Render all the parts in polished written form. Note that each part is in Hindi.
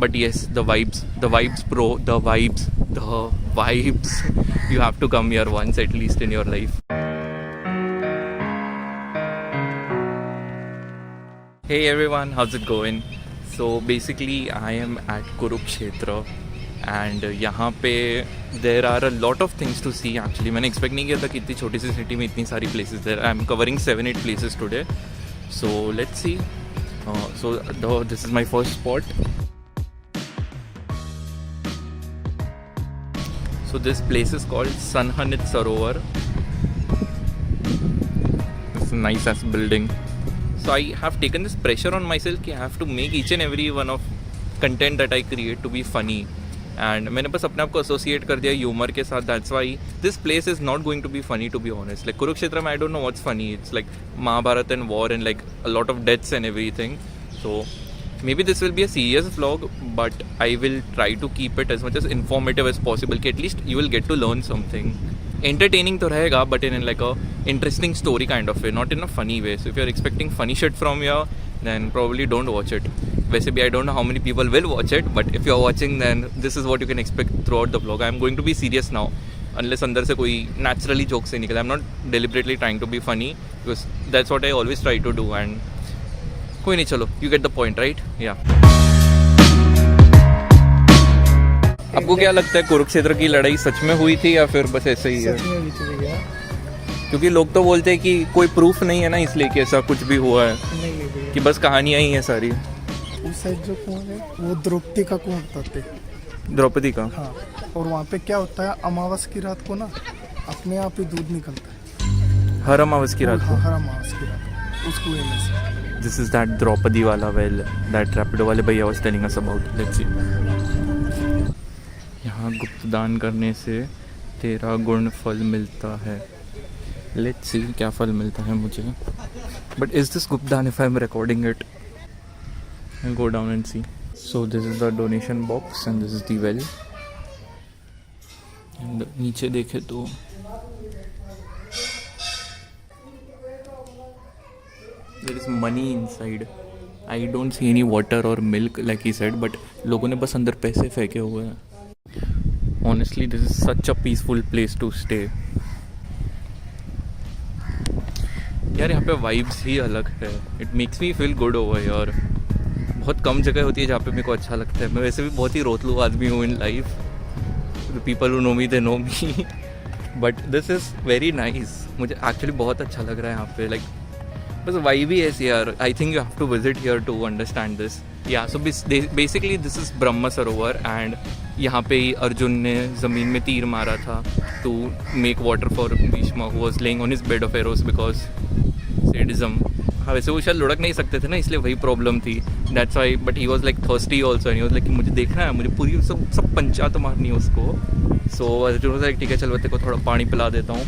But yes, the vibes, bro, the vibes. You have to come here once at least in your life. Hey everyone, how's it going? So basically I am at Kurukshetra and यहाँ पे there are a lot of things to see actually. मैंने expect नहीं किया था कि इतनी छोटी सी city में इतनी सारी places there. I'm covering 7-8 places today. So let's see. This is my first spot. So this place is called Sanhanit Sarovar. It's a nice ass building. So I have taken this pressure on myself कि I have to make each and every one of content that I create to be funny. And मैंने बस अपने आप को associate कर दिया humor के साथ. That's why this place is not going to be funny, to be honest. Like Kurukshetra में I don't know what's funny. It's like Mahabharata and war and like a lot of deaths and everything. So maybe this will be a serious vlog, but I will try to keep it as much as informative as possible. कि at least you will get to learn something. Entertaining तो रहेगा, but in like a interesting story kind of way, not in a funny way. So if you're expecting funny shit from here, then probably don't watch it. वैसे भी I don't know how many people will watch it, but if you're watching, then this is what you can expect throughout the vlog. I'm going to be serious now, unless अंदर से कोई naturally joke से निकले. I'm not deliberately trying to be funny because that's what I always try to do. And कोई नहीं, चलो, you get the point, right? Yeah. आपको क्या लगता है कुरुक्षेत्र की लड़ाई सच में हुई थी या फिर बस ऐसे ही है? सच में हुई थी भैया। क्योंकि लोग तो बोलते हैं कि कोई प्रूफ नहीं है ना, इसलिए कि ऐसा कुछ भी हुआ है, नहीं भैया, कि बस कहानियां ही हैं सारी। उस साइड जो कुआं है वो द्रौपदी का कुआं बताते हैं। द्रौपदी का? हाँ, और वहाँ पे क्या होता है, अमावस की रात को ना अपने आप ही दूध निकलता है। हर अमावस की रात को? हर अमावस की रात को उस कुएं में से। दिस इज दैट द्रौपदी वाला वेल दैट रैपिडो वाले भैया was telling us about. Let's see. यहाँ गुप्तदान करने से 13 गुण फल मिलता है। लेट्स सी क्या फल मिलता है मुझे। बट इज दिस गुप्तदान if I am recording it? I'll go down and see. So this is the donation box and this is the well. And नीचे देखे तो there is money inside. I don't see any water or milk like he said, but लोगों ने बस अंदर पैसे फेंके हुए हैं. Honestly, this is such a peaceful place to stay. यार यहाँ पे वाइब्स ही अलग है. It makes me feel good over here. बहुत कम जगह होती है जहाँ पे मेरे को अच्छा लगता है. मैं वैसे भी बहुत ही रोतलू आदमी हूँ in life. The people who know me they know me, but this is very nice. मुझे एक्चुअली बहुत अच्छा लग रहा है यहाँ पे. लाइक बस वाइब ही ऐसी यार. I think you have to visit here to understand this. या so basically this is Brahma Sarovar and यहाँ पे ही अर्जुन ने ज़मीन में तीर मारा था to make water for Bhishma who was laying on his bed of arrows because sadism. हाँ, वैसे वो शायद लुढ़क नहीं सकते थे ना, इसलिए वही प्रॉब्लम थी. That's why. But he was like thirsty also and he was like कि मुझे देखना है, मुझे पूरी सब पंचायत मारनी है उसको. सो अर्जुन वाज लाइक ठीक है चल तेरे को थोड़ा पानी पिला देता हूँ.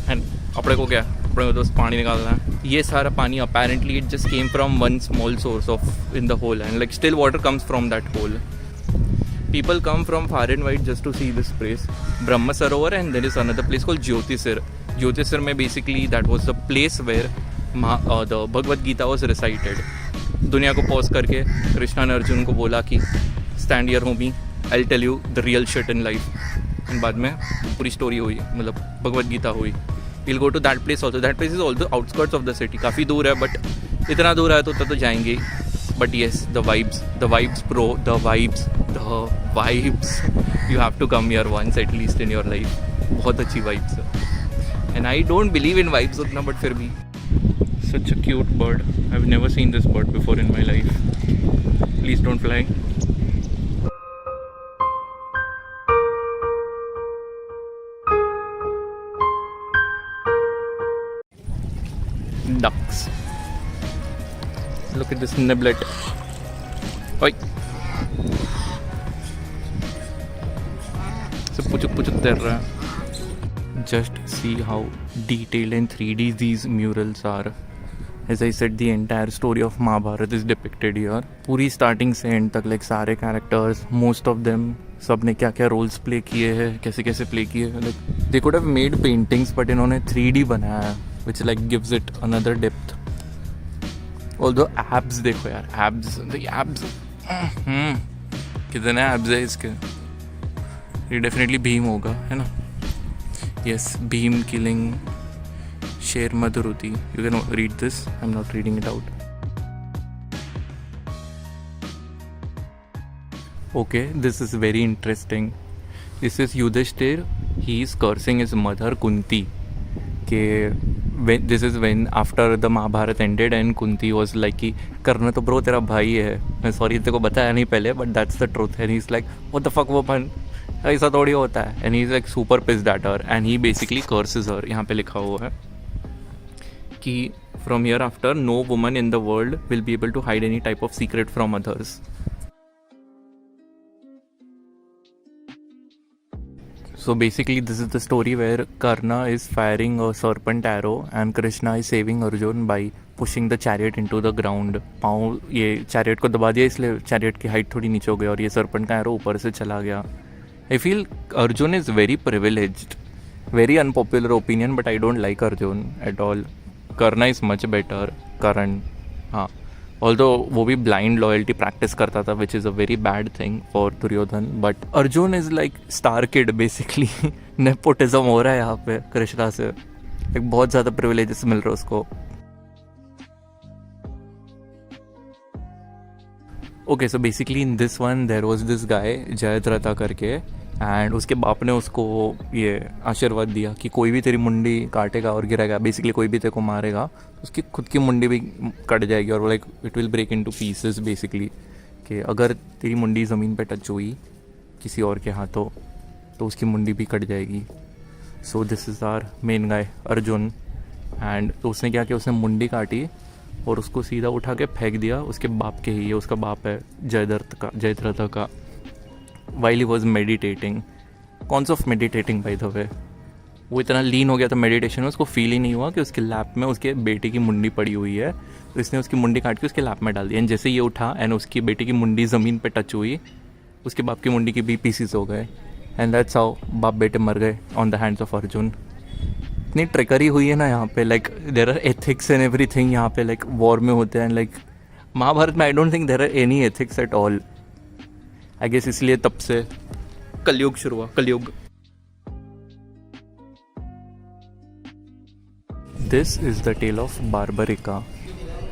एंड अपने को क्या, अपने को दोस्त पानी निकालना है. ये सारा पानी apparently it just came from one small source of in the hole and like still water comes from that hole. People come from far and wide just to see this place, Brahma Sarovar, and there is another place called Jyotisir. Jyotisir में basically that was the place where the Bhagavad Gita was recited. दुनिया को पॉज करके कृष्णा ने अर्जुन को बोला कि stand here homie, I'll tell you the real shit in life. and बाद में पूरी स्टोरी हुई, मतलब भगवद गीता हुई. We'll go to that place also. That place is also outskirts of the city. काफ़ी दूर है बट इतना दूर है तो जाएंगे. But yes, the vibes bro, the vibes. You have to come here once at least in your life. बहुत अच्छी vibes है. And I don't believe in vibes उतना, but फिर भी. Such a cute bird. I've never seen this bird before in my life. Please don't fly. Ducks. Look at this niblet. Oi. So puchuk तैर रहा है. Just see how detailed and 3D these murals are. As I said, the entire story of Mahabharata is depicted here. पूरी starting से end तक like सारे characters, most of them, सब ने क्या क्या roles play किए हैं, कैसे कैसे play किए हैं. Like they could have made paintings, but इन्होंने 3D बनाया है, which like gives it another depth. Although abs देखो यार, the abs. कितने एब्स है इसके? ये डेफिनेटली भीम होगा, है ना? यस, भीम किलिंग शेर मधुरुति. You can read this, I am not reading it out. Okay, this is very interesting. This is Yudhishthir. He is cursing his mother Kunti. This is when after the Mahabharata ended and Kunti was like कि कर्ण तो bro तेरा भाई है. मैं sorry तेरे को बताया नहीं पहले, but that's the truth. And he's like, what the fuck woman? ऐसा थोड़ी होता है. And he's like super pissed at her. And he basically curses her. यहाँ पे लिखा हुआ है कि from here after no woman in the world will be able to hide any type of secret from others. So basically this is the story where Karna is firing a serpent arrow and Krishna is saving Arjun by pushing the chariot into the ground. पाँव ये chariot को दबा दिया इसलिए chariot की height थोड़ी नीचे हो गई और ये serpent का arrow ऊपर से चला गया. I feel Arjun is very privileged. Very unpopular opinion but I don't like Arjun at all. Karna is much better. Karan, हाँ. Although वो भी blind loyalty practice करता था, which is a very bad thing for Duryodhan. But Arjun is like star kid basically. Nepotism हो रहा है यहाँ पे कृष्णा से. एक बहुत ज़्यादा privileges मिल रहा है उसको. Okay, so basically in this one there was this guy Jayadratha करके एंड उसके बाप ने उसको ये आशीर्वाद दिया कि कोई भी तेरी मुंडी काटेगा और गिराएगा, बेसिकली कोई भी तेरे को मारेगा तो उसकी खुद की मुंडी भी कट जाएगी और like it will break into pieces basically. कि अगर तेरी मुंडी ज़मीन पे टच हुई किसी और के हाथों तो उसकी मुंडी भी कट जाएगी. So this is our main guy Arjun. And तो उसने क्या किया, उसने मुंडी काटी और उसको सीधा उठा के फेंक दिया उसके बाप के ही. ये उसका बाप है जयद्रथा का. While he was meditating. Cons of meditating bye the वे. वो इतना लीन हो गया था मेडिटेशन में, उसको फील ही नहीं हुआ कि उसके लैप में उसके बेटे की मुंडी पड़ी हुई है. तो इसने उसकी मुंडी काट के उसके लैप में डाल दिया. एंड जैसे ये उठा एंड उसकी बेटे की मुंडी ज़मीन पे टच हुई, उसके बाप की मुंडी की भी पीसीस हो गए. एंड दैट्स हाउ बाप बेटे मर गए on the hands of Arjun. इतनी ट्रिकरी हुई है ना यहाँ पे. Like there are ethics and everything यहाँ पे. लाइक वॉर में होते हैं. लाइक महाभारत में I don't think there are any ethics at all. I guess इसलिए तब से कलयुग शुरू हुआ. Kalyug. This is the tale of Barbarika.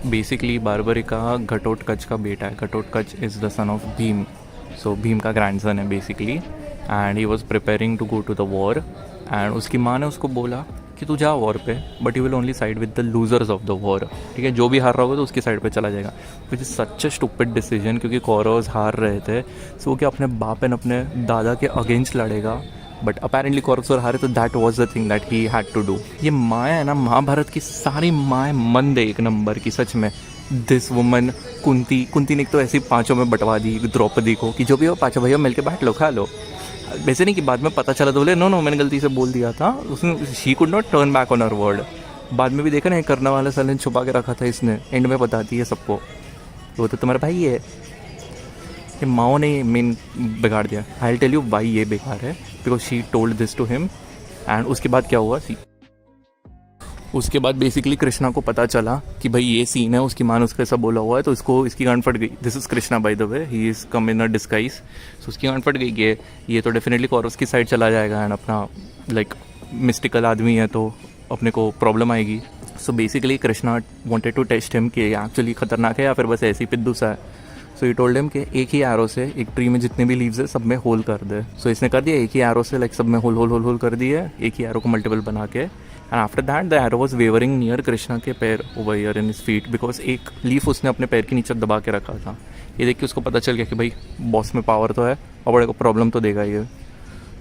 Basically Barbarika Ghatotkach का बेटा है. Ghatotkach is the son of Bhim. So Bhim का ग्रैंडसन है basically. And he was preparing to go to the war. And उसकी माँ ने उसको बोला कि तू जा वॉर पे, but you will only side with the losers of the war. ठीक है, जो भी हार रहा होगा तो उसकी साइड पे चला जाएगा. Which is such a stupid decision, क्योंकि कौरव्स हार रहे थे. सो वो क्या अपने बाप एंड अपने दादा के अगेंस्ट लड़ेगा. बट अपेरेंटली कौरव्स और हारे, तो that was the thing that he had to do. ये माँ है ना, महाभारत की सारी माँ मंद है एक नंबर की सच में. दिस वुमन कुंती ने तो ऐसी पाँचों में बंटवा दी द्रौपदी को कि जो भी हो पाँचों भैया मिलकर बैठ लो, खा लो. वैसे नहीं कि बाद में पता चला तो बोले नो मैंने गलती से बोल दिया था. उसने she could not turn back on her word. बाद में भी देखा ना, करने वाला साले ने छुपा के रखा था इसने, एंड में बताती है सबको वो तो तुम्हारा भाई है. ये माओ ने मेन बिगाड़ दिया. I will tell you why ये बेकार है. Because she told this to him. And उसके बाद क्या हुआ, उसके बाद बेसिकली कृष्णा को पता चला कि भाई ये सीन है, उसकी माँ ने उसको ऐसा बोला हुआ है, तो इसको इसकी गांड फट गई. This is Krishna by the way, he is come in a disguise. So उसकी गांड फट गई कि ये तो डेफिनेटली कौरव्स की साइड चला जाएगा एंड अपना लाइक मिस्टिकल आदमी है तो अपने को प्रॉब्लम आएगी. So basically Krishna wanted to test him कि एक्चुअली खतरनाक है या फिर बस ऐसे ही पिद्दू सा है. सो ही टोल्ड हिम कि एक ही एरो से एक ट्री में जितने भी लीव्स है सब में होल कर दे. सो इसने कर दिया एक ही एरो से, लाइक सब में होल कर दिया, एक ही एरो को मल्टीपल बना के. And after that the arrow was wavering near Krishna के पैर over here in his feet, because एक लीफ उसने अपने पैर के नीचे दबा के रखा था. ये देख के उसको पता चल गया कि भाई बॉस में पावर तो है और बड़े को प्रॉब्लम तो देगा ये.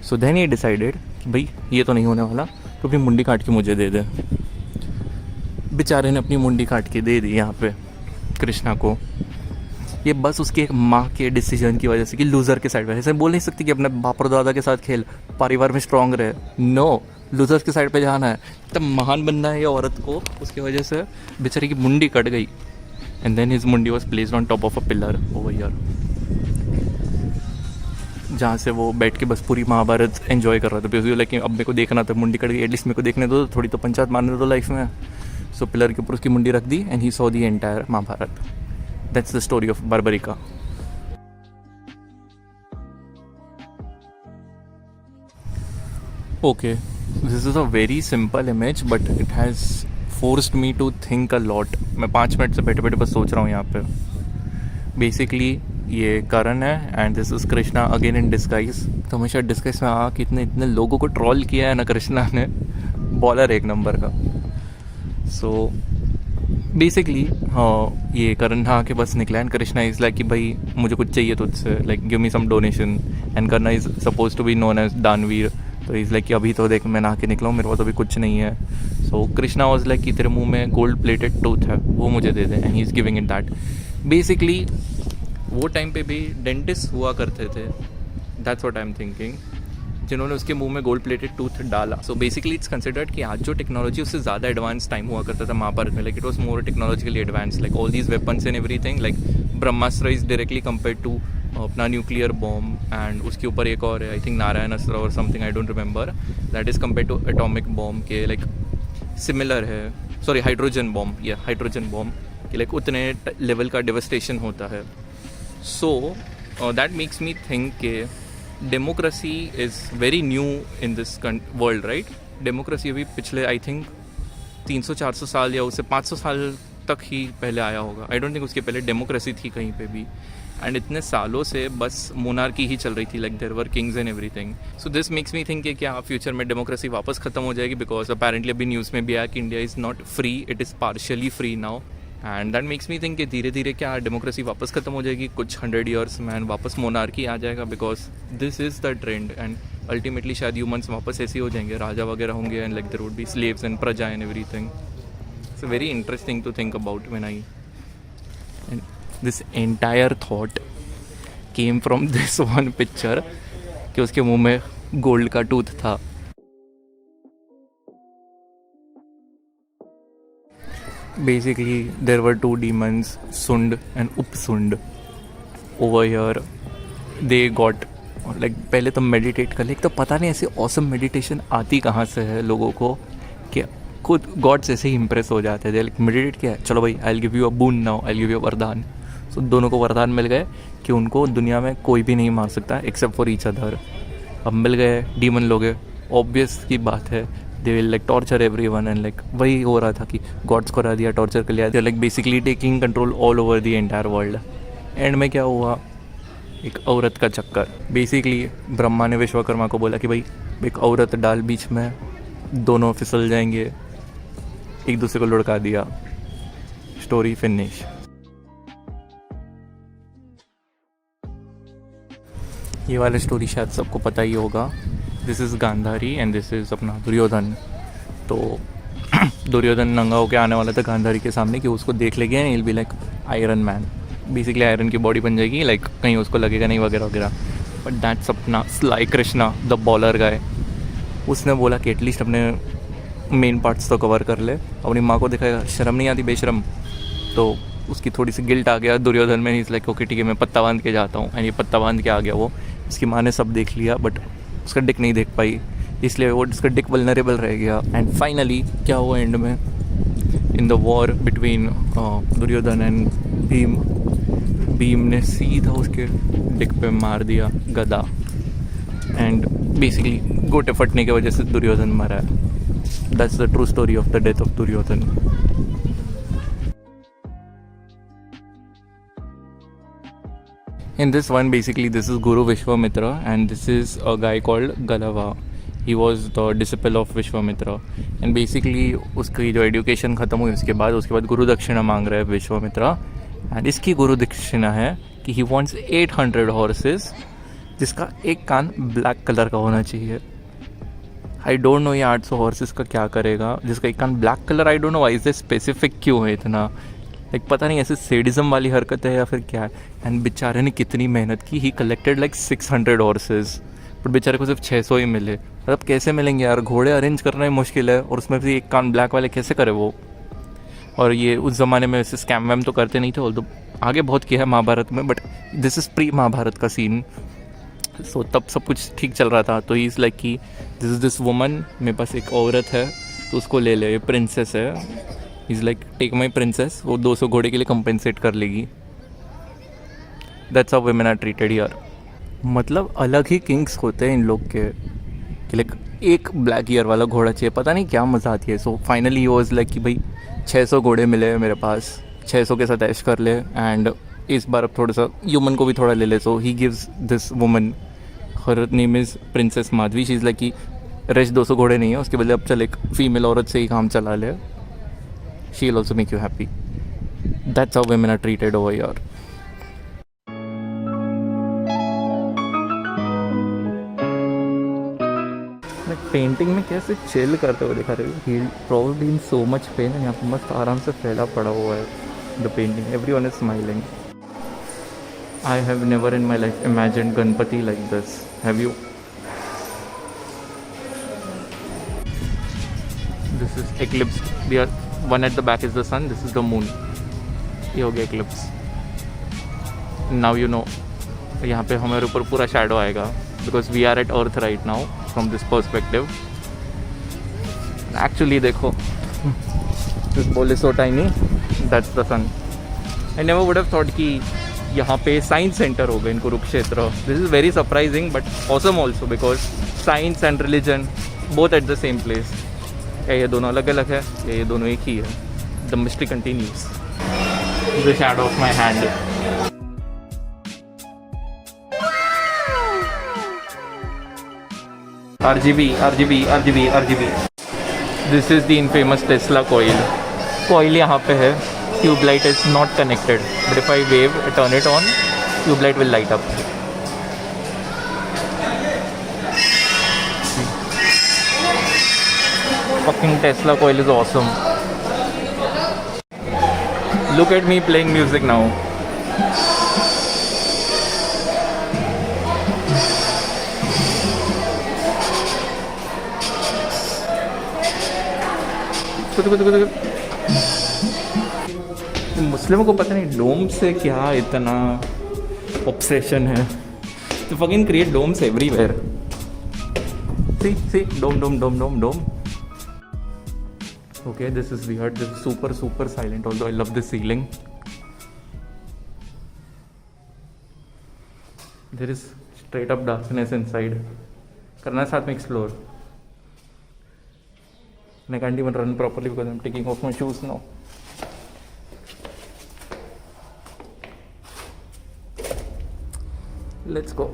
सो देन ही डिसाइडेड कि भाई ये तो नहीं होने वाला, तो अपनी मुंडी काट के मुझे दे दे. बेचारे ने अपनी मुंडी काट के दे दी यहाँ पे कृष्णा को. ये बस उसके एक माँ के डिसीजन की वजह से कि लूज़र के साइड पे. ऐसे बोल नहीं सकती कि अपने बाप और दादा के साथ खेल, परिवार में स्ट्रांग रहे. नो, लूजर्स के साइड पे जाना है. तब महान बनना है ये औरत को. उसकी वजह से बेचारी की मुंडी कट गई. एंड देन हिज मुंडी was placed on top of a pillar over here, जहाँ से वो बैठ के बस पूरी महाभारत एंजॉय कर रहा था. बिकॉज लाइक अब मेरे को देखना था, मुंडी कट गई, एटलीस्ट मेरे को देखने दो, थोड़ी तो पंचायत मारने दो लाइफ में. सो पिलर के ऊपर उसकी मुंडी रख दी and he saw the entire Mahabharat. That's the story of Barbarika. Okay, this is a very simple image but it has forced me to think a lot. मैं 5 मिनट से बैठे बैठे बस सोच रहा हूँ यहाँ पे. बेसिकली ये करण है and this is Krishna again in disguise. तो हमेशा डिस्गाइज में कितने इतने लोगों को ट्रॉल किया है ना कृष्णा ने. बॉलर एक नंबर का. सो बेसिकली हाँ, ये करण हाँ के बस निकला एंड कृष्णा इज़ लाइक कि भाई मुझे कुछ चाहिए तुझसे, like give me some donation. And Karan is suppose to be known as Daanveer. तो इज़ लाइक कि अभी तो देख मैं नहा के निकला हूँ, मेरे पास अभी कुछ नहीं है. सो कृष्णा वॉज लाइक कि तेरे मुंह में गोल्ड प्लेटेड टूथ है, वो मुझे दे दे. And he is giving it that. Basically वो टाइम पे भी डेंटिस्ट हुआ करते थे, that's what I am thinking, जिन्होंने उसके मुंह में गोल्ड प्लेटेड टूथ डाला. सो बेसिकली इट्स कंसिडर्ड कि आज जो टेक्नोलॉजी उससे ज़्यादा एडवांस टाइम हुआ करता था महाभारत में. Like it was more technologically advance, like all these weapons and everything. Like Brahmastra is directly compared to अपना न्यूक्लियर बॉम्ब. एंड उसके ऊपर एक और है, आई थिंक नारायण अस्त्र और something, I don't remember, that is compared to atomic bomb के. लाइक सिमिलर है, सॉरी हाइड्रोजन बॉम्ब, या हाइड्रोजन बॉम्ब कि लाइक उतने लेवल का डेवस्टेशन होता है. So that makes me think के democracy is very new in this world, right. Democracy अभी पिछले आई थिंक 300-400 साल या उससे 500 साल तक ही पहले आया होगा. आई डोंट थिंक उसके पहले डेमोक्रेसी थी कहीं पे भी. एंड इतने सालों से बस मोनार्की ही चल रही थी, like there were kings and everything. So this makes me think कि क्या फ्यूचर में डेमोक्रेसी वापस ख़त्म हो जाएगी, बिकॉज अपेरेंटली अभी न्यूज़ में भी आया कि India is not free, it is partially free now. And that makes me think कि धीरे धीरे क्या डेमोक्रेसी वापस ख़त्म हो जाएगी कुछ 100 ईयर्स में, एंड वापस मोनार्की आ जाएगा, because this is the trend. And ultimately शायद ह्यूमन्स वापस ऐसे ही हो जाएंगे, राजा वगैरह होंगे, and like there would be slaves and प्रजा and everything. It's very interesting to think about when I, and this entire thought came from this one picture कि उसके मुंह में गोल्ड का टूथ था. Basically there were two demons, Sund and Upsund, over here. They got like पहले तो मेडिटेट कर ले. तो पता नहीं ऐसी ऑसम मेडिटेशन आती कहाँ से है लोगों को कि खुद गॉड्स ऐसे ही इम्प्रेस हो जाते थे. लाइक मेडिटेट किया है, चलो भाई I will give you a boon now, I will give you वरदान. सो दोनों को वरदान मिल गए कि उनको दुनिया में कोई भी नहीं मार सकता एक्सेप्ट फॉर ईच अदर. अब मिल गए डीमन लोग, ऑब्वियस की बात है, they will like torture everyone. And like वही हो रहा था कि गॉड्स को हरा दिया, टॉर्चर कर लिया, they like basically taking control all over the entire world. And में क्या हुआ, एक औरत का चक्कर. बेसिकली ब्रह्मा ने विश्वकर्मा को बोला कि भाई एक औरत डाल बीच में, दोनों फिसल जाएंगे, एक दूसरे को लुढ़का दिया, स्टोरी फिनिश. ये वाला स्टोरी शायद सबको पता ही होगा. This is Gandhari and this is अपना दुर्योधन. तो दुर्योधन नंगा होकर आने वाला था गांधारी के सामने कि उसको देख लेंगे and will be like iron man. Basically iron की बॉडी बन जाएगी, लाइक कहीं उसको लगेगा नहीं वगैरह वगैरह. बट दैट्स अपना स्लाई कृष्णा द बॉलर गाय. उसने बोला कि एटलीस्ट अपने मेन पार्ट्स तो कवर कर ले, अपनी माँ को दिखाएगा, शर्म नहीं आती बेशरम. तो उसकी थोड़ी सी गिल्ट आ गया दुर्योधन में. इज़ लाइक ओके ठीक है मैं पत्ता बांध के जाता हूँ. एंड ये पत्ता बांध के आ गया वो. उसकी माँ ने सब देख लिया बट उसका डिक नहीं देख पाई, इसलिए वो उसका डिक वल्नरेबल रह गया. एंड फाइनली क्या हुआ एंड में, in the war between Duryodhan and Bhim, Bhim ने सीधा उसके डिक पे मार दिया गदा. एंड बेसिकली गोटे फटने की वजह से दुर्योधन मरा है. That's the true story of the death of Duryodhan. In this one, basically, this is Guru Vishwamitra, and this is a guy called Galava. He was the disciple of Vishwamitra, and basically उसकी जो एजुकेशन ख़त्म हुई उसके बाद गुरु दक्षिणा मांग रहा है विश्वामित्रा. एंड इसकी गुरु दक्षिणा है कि he wants 800 horses, जिसका एक कान ब्लैक कलर का होना चाहिए. आई डोंट नो ये 800 हॉर्सेस का क्या करेगा जिसका एक कान black colour. I don't know why so specific क्यों है इतना, लाइक पता नहीं ऐसे सेडिज्म वाली हरकत है या फिर क्या है. एंड बेचारे ने कितनी मेहनत की, ही कलेक्टेड लाइक 600 हॉर्सेस, बट बेचारे को सिर्फ 600 ही मिले. मतलब कैसे मिलेंगे यार, घोड़े अरेंज करना ही मुश्किल है, और उसमें भी एक कान ब्लैक वाले कैसे करे वो. और ये उस ज़माने में ऐसे स्कैम वैम तो करते नहीं थे, ऑल्दो आगे बहुत किया है महाभारत में, but this is pre Mahabharat का सीन. सो तब सब कुछ ठीक चल रहा था. तो ही इज़ लाइक कि दिस इज़ दिस वुमन, मेरे पास एक औरत है तो उसको ले ले, ये प्रिंसेस है. Is like take my princess, वो 200 घोड़े के लिए कंपेंसेट कर लेगी. That's how women are treated here. मतलब अलग ही किंग्स होते हैं इन लोग के कि लाइक एक ब्लैक ईयर वाला घोड़ा चाहिए, पता नहीं क्या मज़ा आती है। So finally he was like कि भाई 600 घोड़े मिले हैं मेरे पास, 600 के साथ ऐश कर ले, एंड इस बार अब थोड़ा सा ह्यूमन को भी थोड़ा ले ले। So he gives this woman, her name is princess Madhavi, she is like कि रश 200 घोड़े नहीं है, उसके बदले अब चल एक फीमेल औरत से ही काम चला ले, she will also make you happy. That's how women are treated over here. Painting में कैसे चिल करते हुए दिखा रहे हो, ही probably in so much pain, and यहाँ पे मस्त आराम से फैला पड़ा हुआ है the painting, everyone is smiling. I have never in my life imagined Ganpati like this, have you? This is eclipse, the one at the back is the sun, this is the moon. ये हो गया eclipse. Now you know, यहाँ पे हमारे ऊपर पूरा shadow आएगा because we are at earth right now from this perspective. Actually देखो, this ball is so tiny, that's the sun. I never would have thought कि यहाँ पे science center होगा in Kurukshetra. This is very surprising but awesome also because science and religion both at the same place. ये दोनों अलग अलग है, ये दोनों एक ही है. The mystery continues. The shadow of my hand. RGB. This is the infamous Tesla coil. Coil यहाँ पे है. Tube light is not connected, but if I wave, turn it on, tube light will light up. Fucking Tesla coil is awesome. Look at me playing music now. मुस्लिमों को पता नहीं डोम से क्या इतना ऑब्सेशन है, तो fucking create domes everywhere. See, dome. Okay, this is weird. This is super silent, although I love this ceiling. There is straight up darkness inside. करना है साथ में explore. And I can't even run properly because I'm taking off my shoes now. Let's go.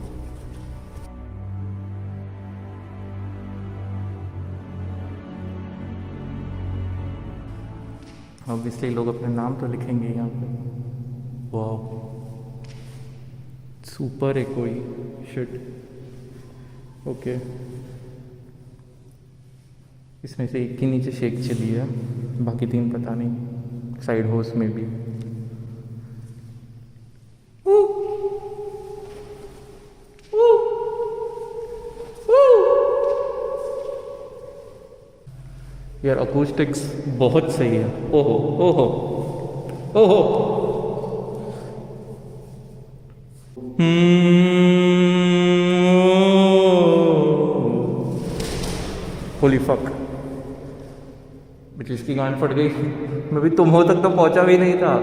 Obviously लोग अपने नाम तो लिखेंगे यहाँ पे. वाह, सुपर है कोई शिट. ओके, इसमें से एक के नीचे शेक चली है, बाकी 3 पता नहीं. साइड होस्ट में भी यार अकूस्टिक्स बहुत सही है. ओहो. होली फक, इसकी गांड फट गई. मैं भी तुम हो तक तो पहुंचा भी नहीं था.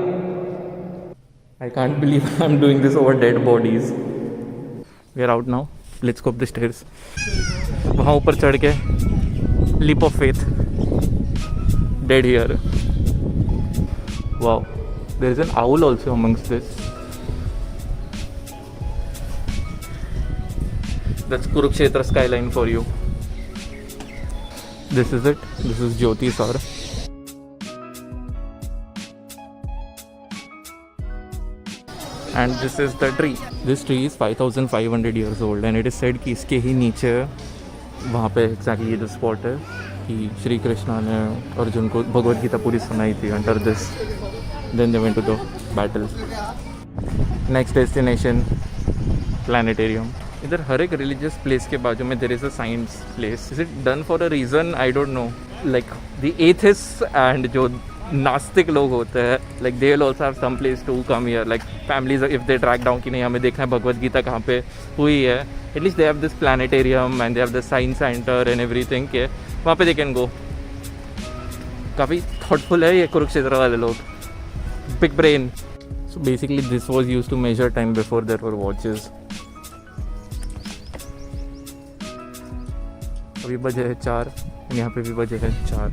I can't believe I am doing this over dead bodies. We are out now, let's go up the stairs. वहाँ ऊपर चढ़ के leap of faith. Dead here. Wow, there is an owl also amongst this. That's Kurukshetra skyline for you. This is it. This is Jyoti Sar. And this is the tree. This tree is 5,500 years old and it is said कि इसके ही नीचे वहाँ पे exactly ये जो spot है कि श्री कृष्णा ने अर्जुन को भगवद गीता पूरी सुनाई थी under this. Then they went to the battle. Next destination planetarium. इधर हर एक रिलीजियस प्लेस के बाजू में there is a science place. Is it done for a reason? I don't know. Like the atheist and जो नास्तिक लोग होते हैं, like they will also have some place to come here. Like families if they track down कि नहीं हमें देखना है भगवद गीता कहाँ पे हुई है, at least they have this planetarium and they have the science centre and everything के वहाँ पे दे कैन गो. काफ़ी थॉटफुल है ये कुरुक्षेत्र वाले लोग. Big brain. So basically this was used to measure time before there were watches. अभी बजे है 4, यहाँ पे भी बजे है 4।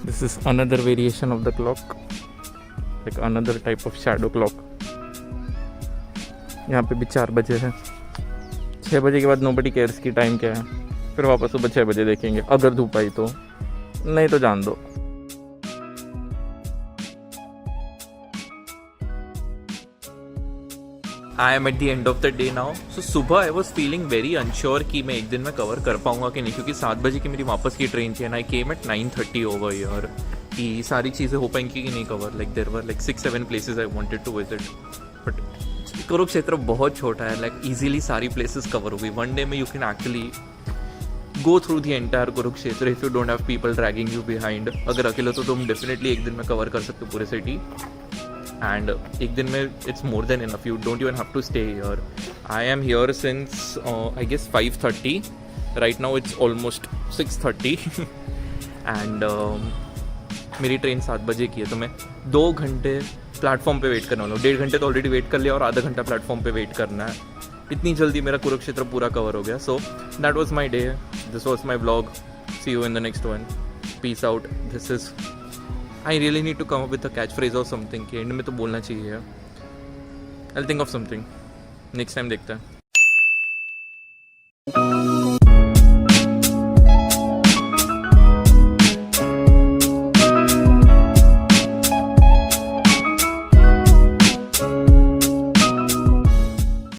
This is another variation of the clock, like another type of shadow clock. यहाँ पे भी 4 बजे है। 6 बजे के बाद नोबडी केयर्स की टाइम क्या है, फिर वापस सुबह 6 बजे देखेंगे, अगर धूप आई तो, नहीं तो जान दो। I am at the end of the day now. So सुबह I was feeling very unsure कि मैं एक दिन में कवर कर पाऊंगा कि नहीं, क्योंकि 7 बजे की मेरी वापस की ट्रेन थी and I came at 9:30 over here, कि सारी चीज़ें हो पाएंगी कि नहीं cover. Like there were like 6-7 places I wanted to visit, but Kurukshetra बहुत छोटा है, लाइक इजीली सारी प्लेसेस कवर हो गई। वन डे में you can actually go through the entire Kurukshetra if you don't have people dragging you behind. अगर अकेले तो तुम डेफिनेटली एक दिन में कवर कर सकते हो पूरे सिटी, and एक दिन में it's more than enough, you don't even have to stay here. I am here since I guess 5:30, right now it's almost 6:30 and मेरी ट्रेन 7 बजे की है, तो मैं 2 घंटे प्लेटफॉर्म पे वेट करने वाला हूँ। 1.5 घंटे तो ऑलरेडी वेट कर लिया और आधा घंटा प्लेटफॉर्म पे वेट करना है। इतनी जल्दी मेरा कुरुक्षेत्र पूरा कवर हो गया। So that was my day, this was my vlog, see you in the next one, peace out. This is I really need to come up with a catchphrase or something कि एंड में तो बोलना चाहिए। I'll think of something. Next time देखते हैं।